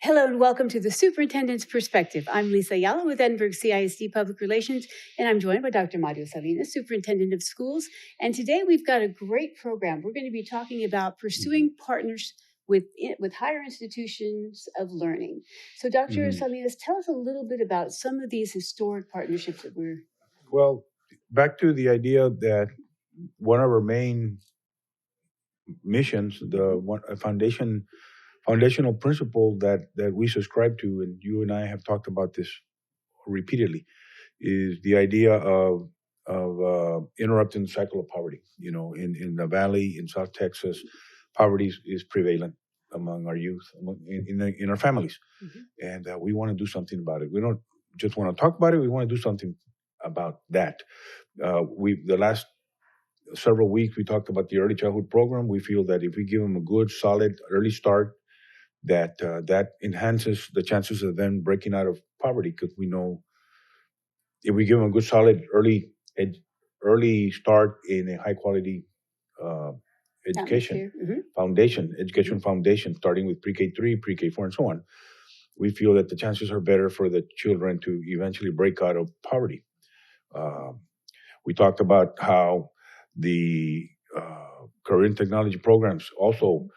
Hello and welcome to the Superintendent's Perspective. I'm Lisa Ayala with Edinburgh CISD Public Relations, and I'm joined by Dr. Mario Salinas, Superintendent of Schools. And today we've got a great program. We're going to be talking about pursuing partners with higher institutions of learning. So Dr. Salinas, tell us a little bit about some of these historic partnerships that we're... Well, back to the idea that one of our main missions, foundational principle that we subscribe to, and you and I have talked about this repeatedly, is the idea of interrupting the cycle of poverty. You know, in the Valley, in South Texas, poverty is prevalent among our youth, in our families, and we want to do something about it. We don't just want to talk about it; we want to do something about that. The last several weeks we talked about the early childhood program. We feel that if we give them a good, solid early start, that enhances the chances of them breaking out of poverty, because we know if we give them a good, solid early start in a high quality education foundation, starting with pre-K3, pre-K4, and so on, we feel that the chances are better for the children to eventually break out of poverty. We talked about how the career and technology programs also,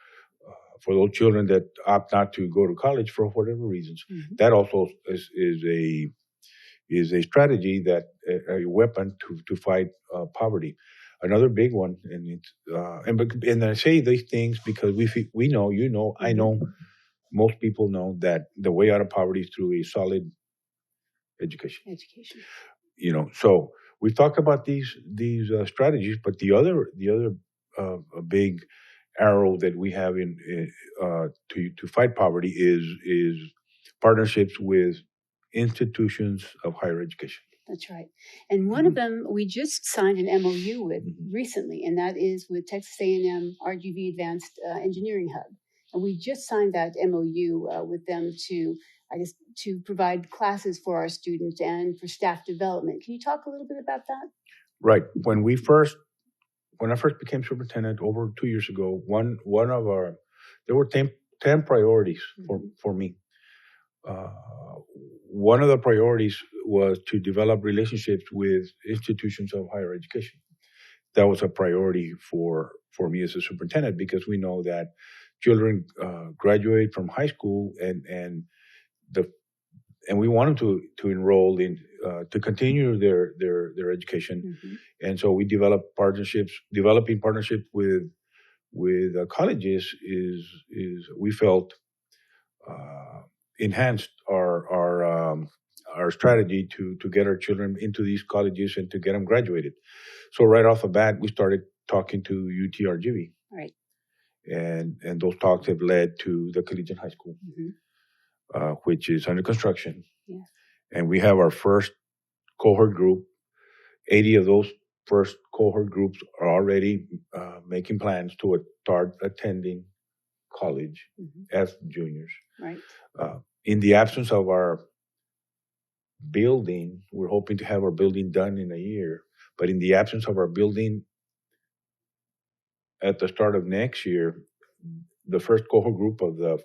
for those children that opt not to go to college for whatever reasons, that also is a strategy, that a weapon to fight poverty. Another big one, and I say these things because we know, you know, I know, most people know that the way out of poverty is through a solid education. You know, so we've talked about these strategies, but the other big arrow that we have to fight poverty is partnerships with institutions of higher education. That's right. And one of them we just signed an MOU with recently, and that is with Texas A&M RGV Advanced Engineering Hub. And we just signed that MOU with them to provide classes for our students and for staff development. Can you talk a little bit about that? Right. When I first became superintendent over 2 years ago, there were 10 priorities for me. One of the priorities was to develop relationships with institutions of higher education. That was a priority for me as a superintendent, because we know that children graduate from high school and we want them to enroll in to continue their education, and so we developed partnerships. Developing partnerships with colleges is we felt enhanced our strategy to get our children into these colleges and to get them graduated. So right off the bat, we started talking to UTRGV, right, and those talks have led to the Collegiate High School, which is under construction. Yeah. And we have our first cohort group. 80 of those first cohort groups are already making plans to start attending college as juniors. Right. In the absence of our building, we're hoping to have our building done in a year. But in the absence of our building, at the start of next year, the first cohort group of the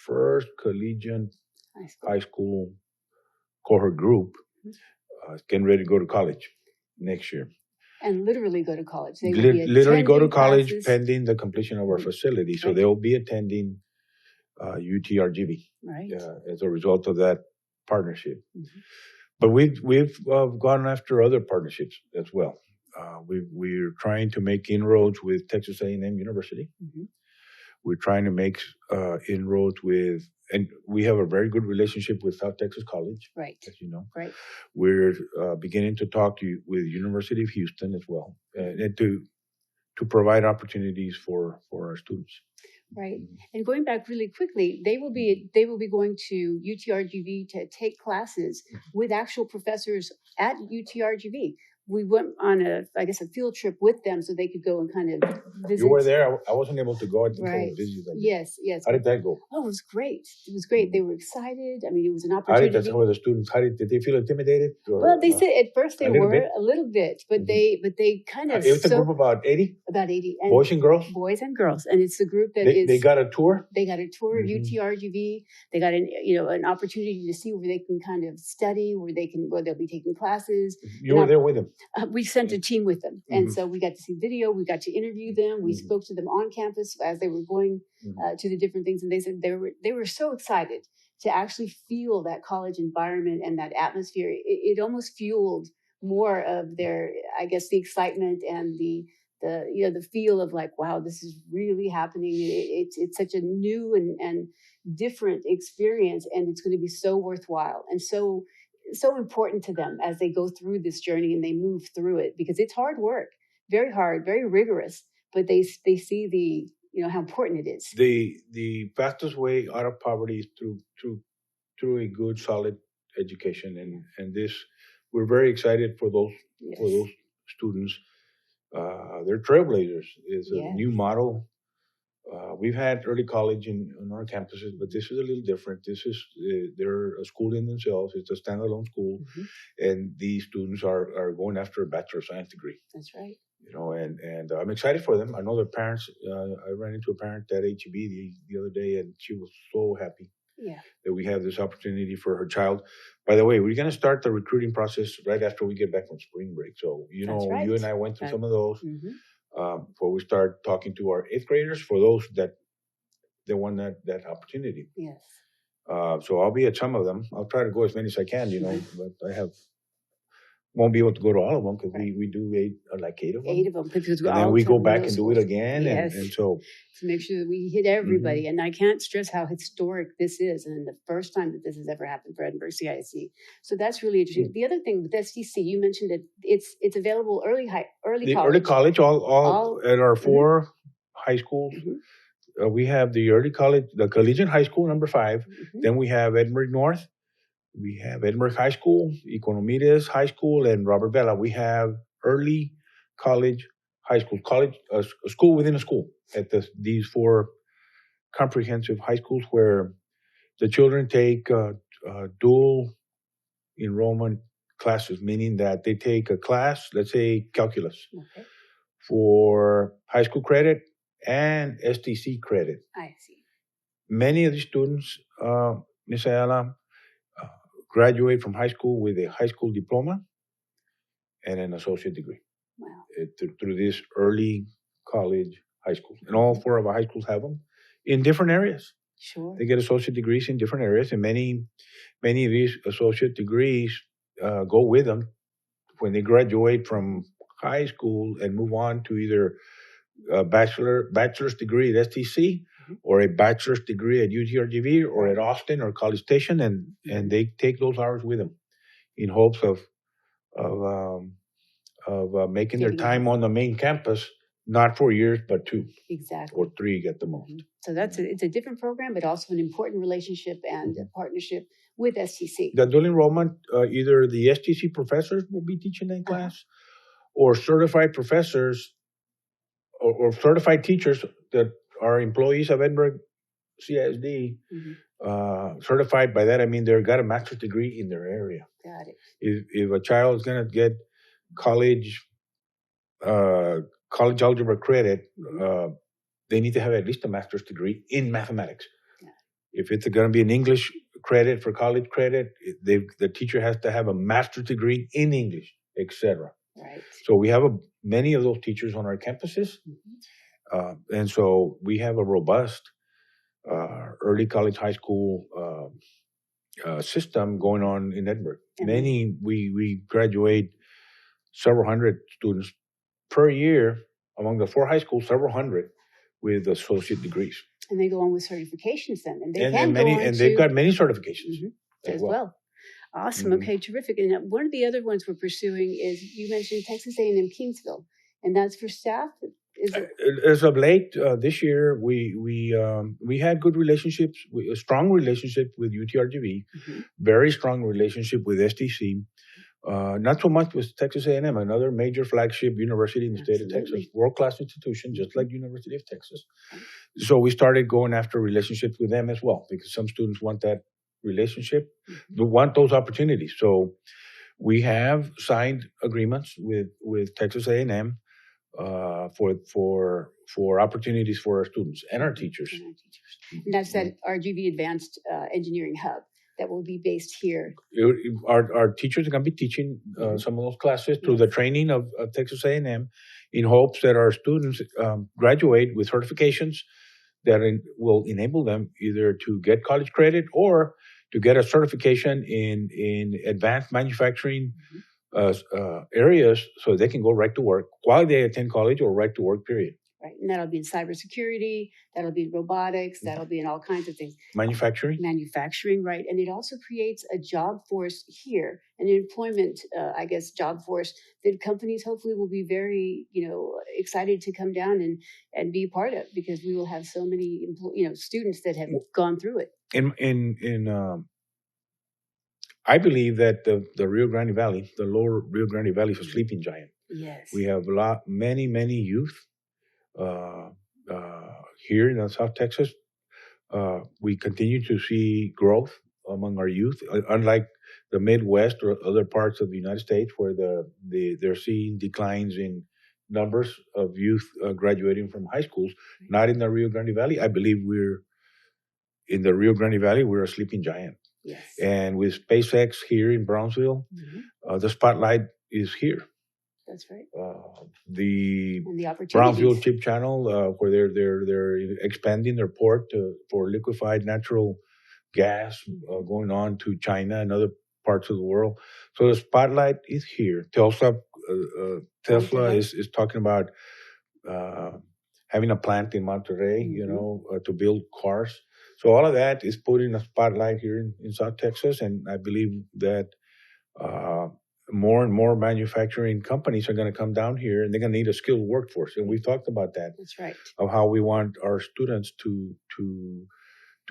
first collegiate high school cohort group is getting ready to go to college next year. And literally go to college. They will literally go to college classes pending the completion of our facility. So they'll be attending UTRGV, right, as a result of that partnership. But we've gone after other partnerships as well. We're trying to make inroads with Texas A&M University. We're trying to make inroads with, and we have a very good relationship with South Texas College, right, as you know. Right. We're beginning to talk with University of Houston as well, and to provide opportunities for our students. Right. And going back really quickly, they will be going to UTRGV to take classes with actual professors at UTRGV. we went on I guess a field trip with them so they could go and kind of visit. You were there. I wasn't able to go. I think I Right. was busy that day. Yes. How did that go? Oh, it was great. It was great. They were excited. I mean, it was an How opportunity. did that with the students? Did they feel intimidated? Well, they said at first they a little were bit? a little bit, but they kind of It was a group of about 80 about 80 and boys and girls. And it's the group that They got a tour. They got a tour of UTRGV. They got an opportunity to see where they can kind of study, where they'll be taking classes. You were there with them. We sent a team with them, and so we got to see video. We got to interview them. We spoke to them on campus as they were going to the different things, and they said they were so excited to actually feel that college environment and that atmosphere. It almost fueled more of their, I guess, the excitement and the feel of like, wow, this is really happening. It's such a new and different experience, and it's going to be so worthwhile and so important to them as they go through this journey and they move through it, because it's hard work, very hard, very rigorous, but they see how important it is. The fastest way out of poverty is through a good, solid education, and this, we're very excited for those students. They're trailblazers. It's a new model. We've had early college on our campuses, but this is a little different. They're a school in themselves. It's a standalone school, and these students are going after a Bachelor of Science degree. That's right. And I'm excited for them. I know their parents. I ran into a parent at HEB the other day, and she was so happy that we have this opportunity for her child. By the way, we're going to start the recruiting process right after we get back from spring break. So, you and I went through some of those before we start talking to our 8th graders for those that they want that opportunity. Yes. So I'll be at some of them. I'll try to go as many as I can, but won't be able to go to all of them because we do 8 of them. 8 of them. And then we go back and do it again. Yes. And so to make sure that we hit everybody. And I can't stress how historic this is, and the first time that this has ever happened for Edinburg CISD. So that's really interesting. The other thing with SDC, you mentioned that it's available early college. Early college, all at our 4 high schools. We have the early college, the Collegiate High School, number 5. Then we have Edinburg North. We have Edinburg High School, Economides High School, and Robert Bella. We have early college, high school, a school within a school at these 4 comprehensive high schools where the children take dual enrollment classes, meaning that they take a class, let's say calculus, for high school credit and STC credit. I see. Many of these students, Ms. Ayala, graduate from high school with a high school diploma and an associate degree. Wow. Through this early college high school. And all 4 of our high schools have them in different areas. Sure. They get associate degrees in different areas, and many of these associate degrees go with them when they graduate from high school and move on to either a bachelor's degree at STC or a bachelor's degree at UTRGV or at Austin or College Station, and they take those hours with them in hopes of making their time on the main campus, not 4 years, but 2. Exactly. Or 3 at the most. So it's a different program, but also an important relationship and a partnership with STC. The dual enrollment, either the STC professors will be teaching that class, or certified professors or certified teachers that are employees of Edinburg CISD. Certified, by that I mean they've got a master's degree in their area. Got it. If a child is going to get college algebra credit, they need to have at least a master's degree in mathematics. If it's going to be an English credit for college credit, the teacher has to have a master's degree in English, etc. Right. So we have many of those teachers on our campuses, and so we have a robust early college high school system going on in Edinburg. We graduate several hundred students per year among the 4 high schools, several hundred with associate degrees. And they go on with certifications then, and they've got many certifications as well. Awesome. Okay, terrific. And one of the other ones we're pursuing is, you mentioned Texas A&M Kingsville, and that's for staff. As of late this year, we had good relationships, a strong relationship with UTRGV, very strong relationship with STC. Not so much with Texas A&M, another major flagship university in the state of Texas, world-class institution, just like University of Texas. So we started going after relationships with them as well, because some students want that relationship, they want those opportunities. So we have signed agreements with Texas A&M for opportunities for our students and our teachers. And that's that RGV Advanced Engineering Hub that will be based here. Our teachers are going to be teaching some of those classes through the training of Texas A&M, in hopes that our students graduate with certifications that will enable them either to get college credit or to get a certification in advanced manufacturing areas, so they can go right to work while they attend college, or right to work, period. Right, and that'll be in cybersecurity, that'll be in robotics, that'll be in all kinds of things. Manufacturing, right, and it also creates a job force here, an employment, job force that companies hopefully will be very, excited to come down and be part of, because we will have so many, students that have gone through it. I believe that the Rio Grande Valley, the lower Rio Grande Valley, is a sleeping giant. Yes, we have many youth here in South Texas. We continue to see growth among our youth, unlike the Midwest or other parts of the United States, where they're seeing declines in numbers of youth graduating from high schools. Not in the Rio Grande Valley. I believe in the Rio Grande Valley, we're a sleeping giant. Yes. And with SpaceX here in Brownsville, the spotlight is here. That's right. The Brownsville Chip Channel, where they're expanding their port for liquefied natural gas, going on to China and other parts of the world. So the spotlight is here. Tesla is talking about having a plant in Monterrey, to build cars. So all of that is putting a spotlight here in South Texas, and I believe that more and more manufacturing companies are going to come down here, and they're going to need a skilled workforce. And we've talked about that. That's right. Of how we want our students to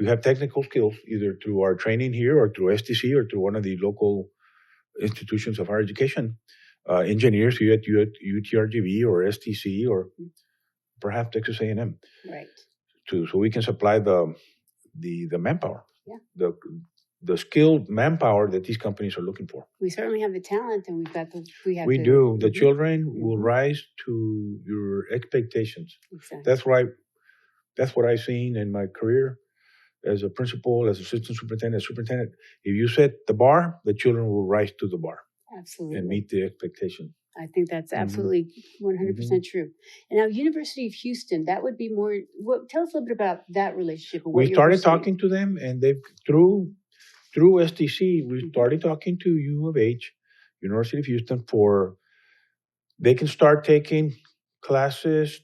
have technical skills, either through our training here or through STC or through one of the local institutions of higher education, engineers here at UTRGV or STC or perhaps Texas A&M. Right. So we can supply the manpower. Yeah. The skilled manpower that these companies are looking for. We certainly have the talent, and we do. The children will rise to your expectations. Exactly. That's what I've seen in my career as a principal, as assistant superintendent. If you set the bar, the children will rise to the bar. Absolutely. And meet the expectation. I think that's absolutely 100% true. And now, University of Houston, that would be more. Tell us a little bit about that relationship. We started talking to them, and they've through STC, we started talking to U of H, University of Houston, they can start taking classes,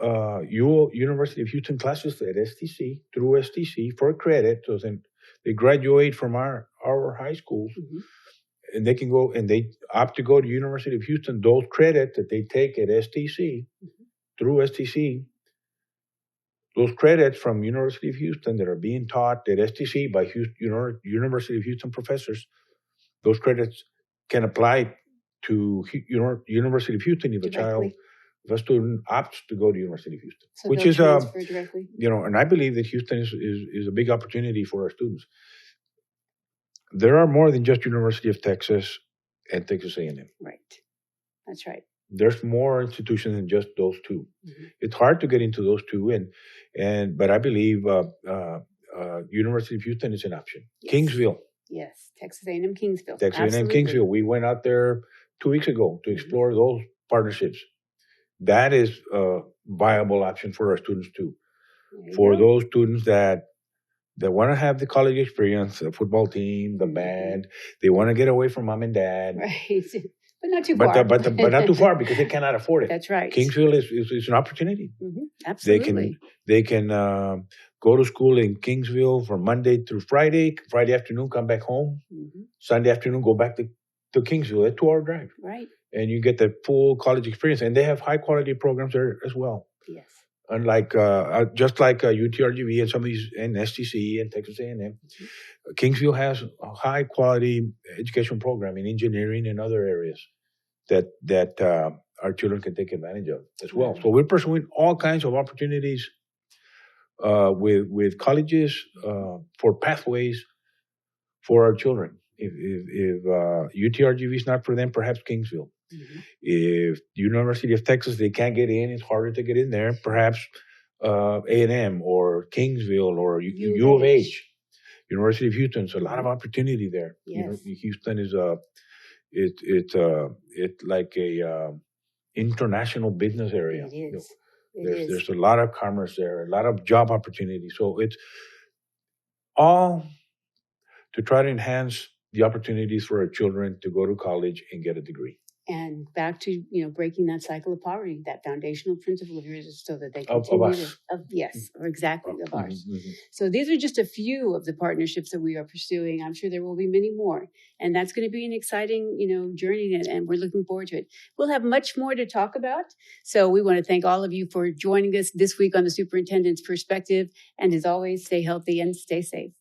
University of Houston classes at STC, through STC for credit. So then they graduate from our high schools, and they can go, and they opt to go to University of Houston. Those credits that they take at STC, through STC, those credits from University of Houston that are being taught at STC by University of Houston professors, those credits can apply to University of Houston if a student opts to go to University of Houston, so which is directly. And I believe that Houston is a big opportunity for our students. There are more than just University of Texas and Texas A&M. Right, that's right. There's more institutions than just those two. It's hard to get into those two, but I believe University of Houston is an option. Yes. Kingsville. Yes, Texas A&M Kingsville. Texas A&M Kingsville. We went out there 2 weeks ago to explore those partnerships. That is a viable option for our students too. For those students that want to have the college experience, the football team, the band, they want to get away from mom and dad. Right. But not too far. But not too far, because they cannot afford it. That's right. Kingsville is an opportunity. Absolutely. They can go to school in Kingsville from Monday through Friday. Friday afternoon, come back home. Sunday afternoon, go back to Kingsville. A 2-hour drive. Right. And you get the full college experience. And they have high quality programs there as well. Yes. Unlike just like UTRGV and some of these, and STC and Texas A&M, Kingsville has a high quality education program in engineering and other areas that our children can take advantage of as well. Wow. So we're pursuing all kinds of opportunities with colleges for pathways for our children. If UTRGV is not for them, perhaps Kingsville. Mhm. If University of Texas they can't get in, it's harder to get in there. Perhaps A&M or Kingsville or U of H, University of Houston. It's a lot of opportunity there. You know, Yes. Houston is it's like a international business area. It You know, is. It is. there's a lot of commerce there, a lot of job opportunities. So it's all to try to enhance the opportunities for our children to go to college and get a degree. And back to, breaking that cycle of poverty, that foundational principle of yours is so that they Of continue us. yes, or exactly of Mhm, ours. mhm. So these are just a few of the partnerships that we are pursuing. I'm sure there will be many more. And that's going to be an exciting, journey, and we're looking forward to it. We'll have much more to talk about. So we want to thank all of you for joining us this week on the Superintendent's Perspective. And as always, stay healthy and stay safe.